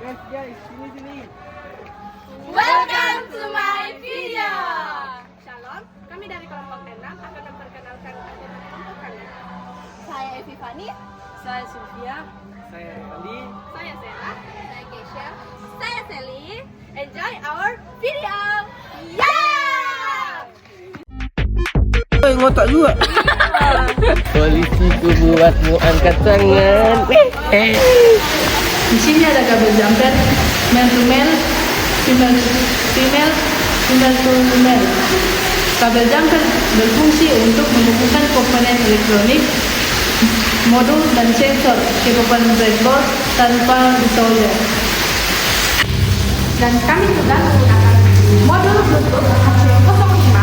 Guys, sini. Welcome to my video. Shalom, kami dari kelompok 6 akan memperkenalkan anggota kelompok kami. Saya Evi Fani. Saya Sylvia. Saya Revali. Saya Sarah. Saya Keisha. Saya Sally. Enjoy our video. Yeah! Ngotak juga. Polisiku buatmu angkat tangan. Di sini ada kabel jumper, male to male, female to female, female to male. Kabel jumper berfungsi untuk menghubungkan komponen elektronik, modul dan sensor ke komponen breadboard tanpa disolder. Dan kami juga menggunakan modul Bluetooth HC05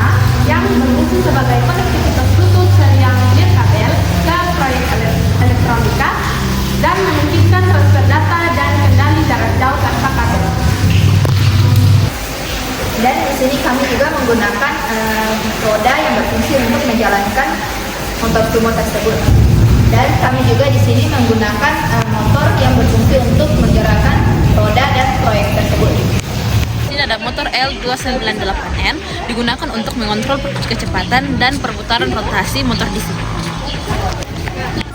yang berfungsi sebagai konektivitas Bluetooth seri yang nirkabel ke proyek elektronika dan memungkinkan transfer data dan kendali jarak jauh tanpa kabel. Dan di sini kami juga menggunakan roda yang berfungsi untuk menjalankan motor sumo tersebut. Dan kami juga di sini menggunakan motor yang berfungsi untuk menggerakkan roda dan proyek tersebut. Ini ada motor L298N digunakan untuk mengontrol kecepatan dan perputaran rotasi motor DC.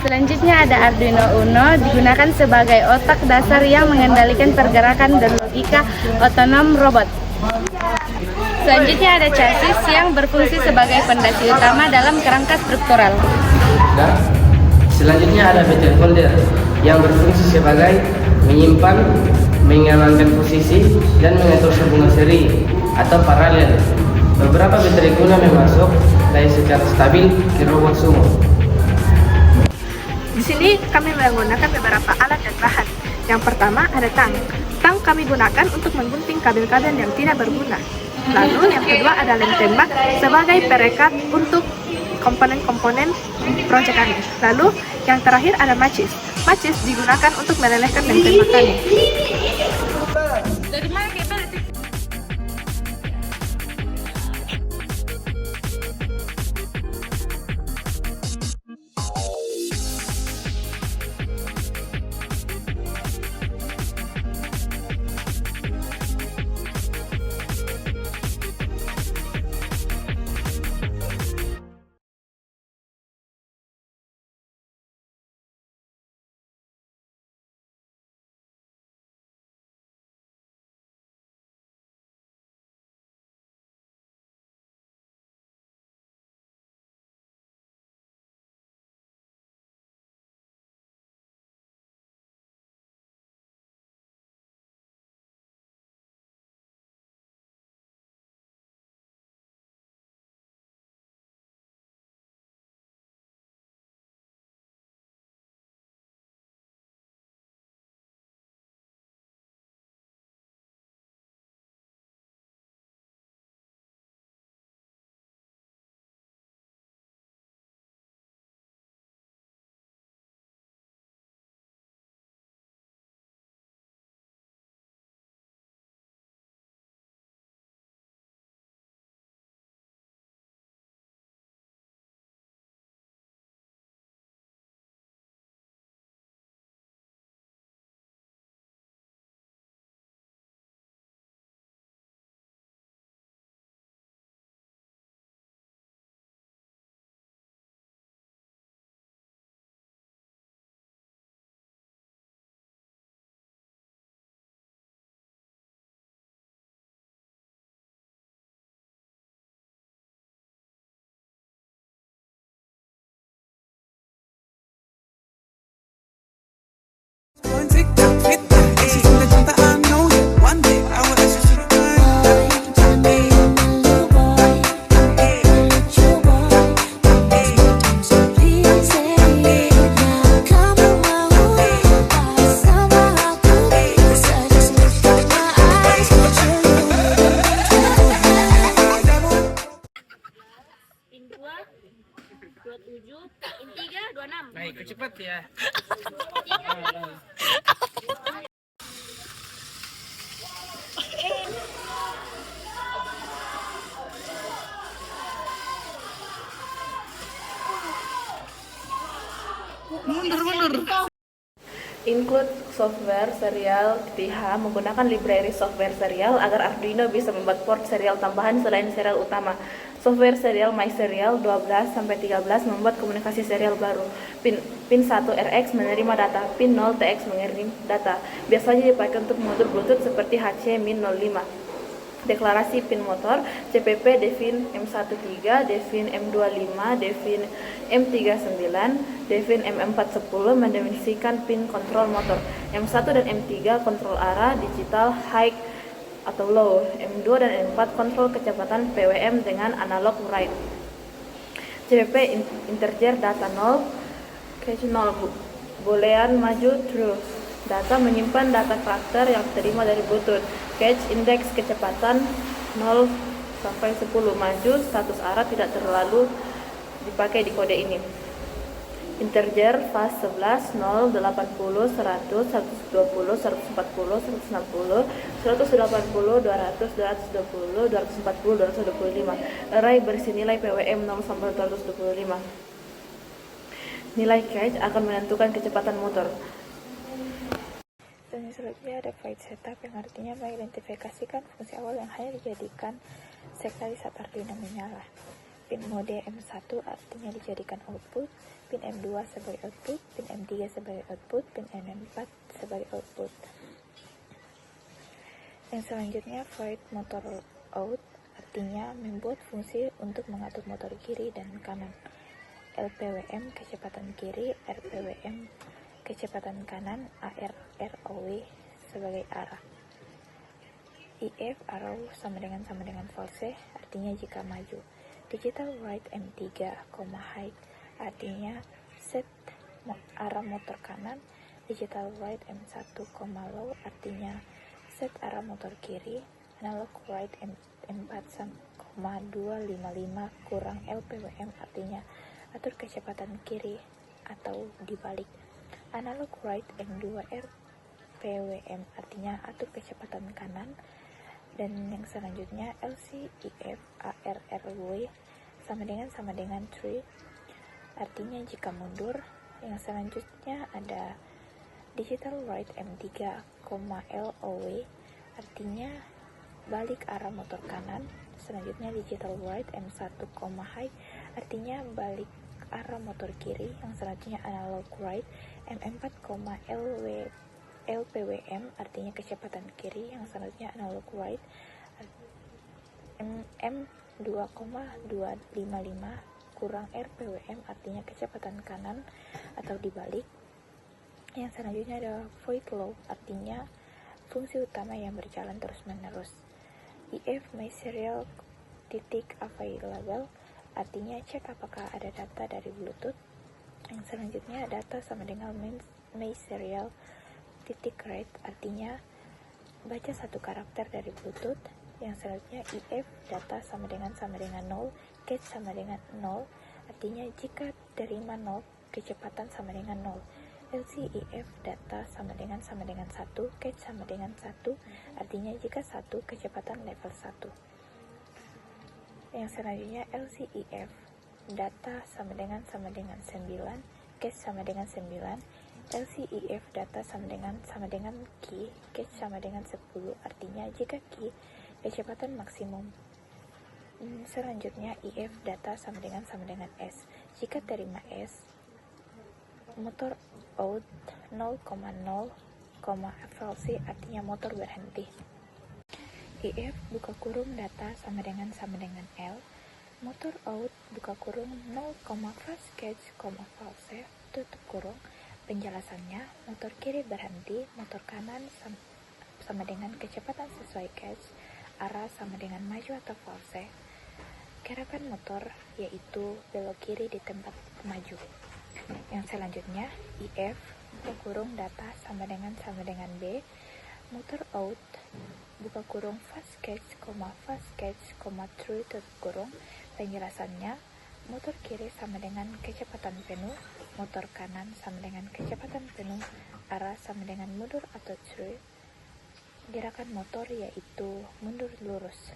Selanjutnya ada Arduino Uno digunakan sebagai otak dasar yang mengendalikan pergerakan dan logika otonom robot. Selanjutnya ada chassis yang berfungsi sebagai fondasi utama dalam kerangka struktural. Dan selanjutnya ada battery holder yang berfungsi sebagai menyimpan, mengamankan posisi dan mengatur sambungan seri atau paralel. Beberapa baterai guna memasuk daya secara stabil ke robot sumo. Di sini kami menggunakan beberapa alat dan bahan. Yang pertama ada tang. Tang kami gunakan untuk menggunting kabel-kabel yang tidak berguna. Lalu yang kedua ada lem tembak sebagai perekat untuk komponen-komponen proyek kami. Lalu yang terakhir ada macis. Macis digunakan untuk melelehkan lem tembak kami. Dari mana kabel itu? In 2, 27, in 3, 26. Nah, ikut cepat ya. Mundur. Include software serial TH menggunakan library software serial agar Arduino bisa membuat port serial tambahan selain serial utama. Software serial MySerial 12-13 membuat komunikasi serial baru. Pin 1 RX menerima data, pin 0 TX mengirim data. Biasanya dipakai untuk modul Bluetooth seperti HC-05. Deklarasi pin motor, CPP Devin M13, Devin M25, Devin M39, Devin M410 mendefinisikan pin kontrol motor. M1 dan M3 kontrol arah, digital, high atau low. M2 dan M4 kontrol kecepatan PWM dengan analog write. CPP integer data 0, cache 0, boolean maju true. Data menyimpan data karakter yang diterima dari Bluetooth. Cache indeks kecepatan 0 sampai 10 maju, status arah tidak terlalu dipakai di kode ini. Integer fast 11 0 80 100 120 140 160 180 200 220 240 225. Array berisi nilai PWM 0 sampai 225. Nilai cache akan menentukan kecepatan motor. Dan selanjutnya ada void setup yang artinya mengidentifikasikan fungsi awal yang hanya dijadikan sekali saat Arduino menyala. Pin mode M1 artinya dijadikan output, pin M2 sebagai output, pin M3 sebagai output, pin M4 sebagai output. Yang selanjutnya void motor out artinya membuat fungsi untuk mengatur motor kiri dan kanan. LPWM kecepatan kiri, RPWM kecepatan kanan, ARROW sebagai arah. IF arrow sama dengan false artinya jika maju. Digital right M3, height artinya set arah motor kanan. Digital right M1, low artinya set arah motor kiri. Analog right M4, 255 kurang LPWM artinya atur kecepatan kiri atau dibalik. Analog right M2 RPWM artinya atur kecepatan kanan. Dan yang selanjutnya LCIF ARRW sama dengan true artinya jika mundur. Yang selanjutnya ada digital right M3, LOW artinya balik arah motor kanan. Selanjutnya digital right M1, high artinya balik arah motor kiri. Yang selanjutnya analog right M4, LPWM artinya kecepatan kiri. Yang selanjutnya analog right M2,255 kurang RPWM artinya kecepatan kanan atau dibalik. Yang selanjutnya ada void low artinya fungsi utama yang berjalan terus menerus. IF MySerial titik available artinya cek apakah ada data dari Bluetooth. Yang selanjutnya data sama dengan MySerial titik read artinya baca satu karakter dari Bluetooth. Yang selanjutnya IF data sama dengan 0, cache sama dengan 0 artinya jika terima 0 kecepatan sama dengan 0. LCIF data sama dengan 1, cache sama dengan 1 artinya jika 1 kecepatan level 1. Yang selanjutnya LCIF data sama dengan 9, cache sama dengan 9. LCIF data sama dengan key, cache sama dengan 10 artinya jika key kecepatan maksimum. Selanjutnya IF data sama dengan S. Jika terima S, motor out 0,0, FLC artinya motor berhenti. IF buka kurung data sama dengan L. Motor out buka kurung 0, fast catch, false tutup kurung. Penjelasannya, motor kiri berhenti, motor kanan sama dengan kecepatan sesuai catch, arah sama dengan maju atau false. Gerakan motor yaitu belok kiri di tempat maju. Yang selanjutnya IF buka kurung data sama dengan B. Motor out buka kurung fast catch, true tutup kurung. Penjelasannya, motor kiri sama dengan kecepatan penuh, motor kanan sama dengan kecepatan penuh, arah sama dengan mundur atau true. Gerakan motor yaitu mundur lurus.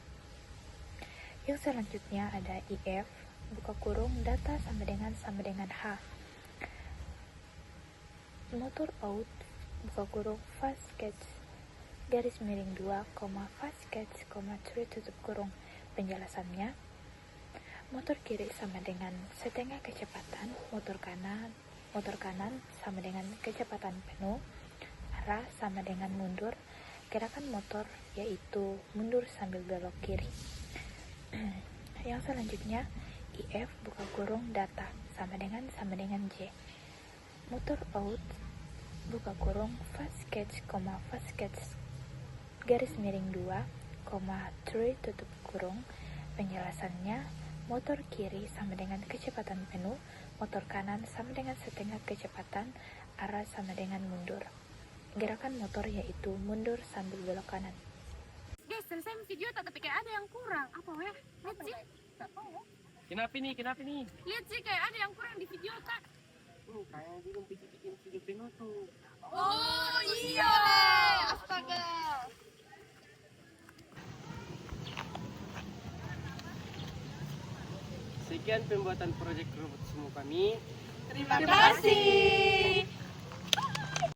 Yang selanjutnya ada IF buka kurung data sama dengan H. Motor out buka kurung fast catch garis miring 2, fast catch, 3 tutup kurung. Penjelasannya, motor kiri sama dengan setengah kecepatan motor kanan sama dengan kecepatan penuh, arah sama dengan mundur, gerakan motor yaitu mundur sambil belok kiri. Yang selanjutnya, IF buka kurung data sama dengan J. Motor out buka kurung fast catch, garis miring 2, 3 tutup kurung. Penjelasannya, motor kiri sama dengan kecepatan penuh, motor kanan sama dengan setengah kecepatan, arah sama dengan mundur. Gerakan motor yaitu mundur sambil belok kanan. Guys, selesai video tapi kayak ada yang kurang. Apa weh? Lihat sih. Kenapa nih? Lihat sih kayak ada yang kurang di video tak. Kayaknya belum bikin video penuh tuh. Oh iya. Astaga. Sekian pembuatan proyek robot semua kami. Terima kasih.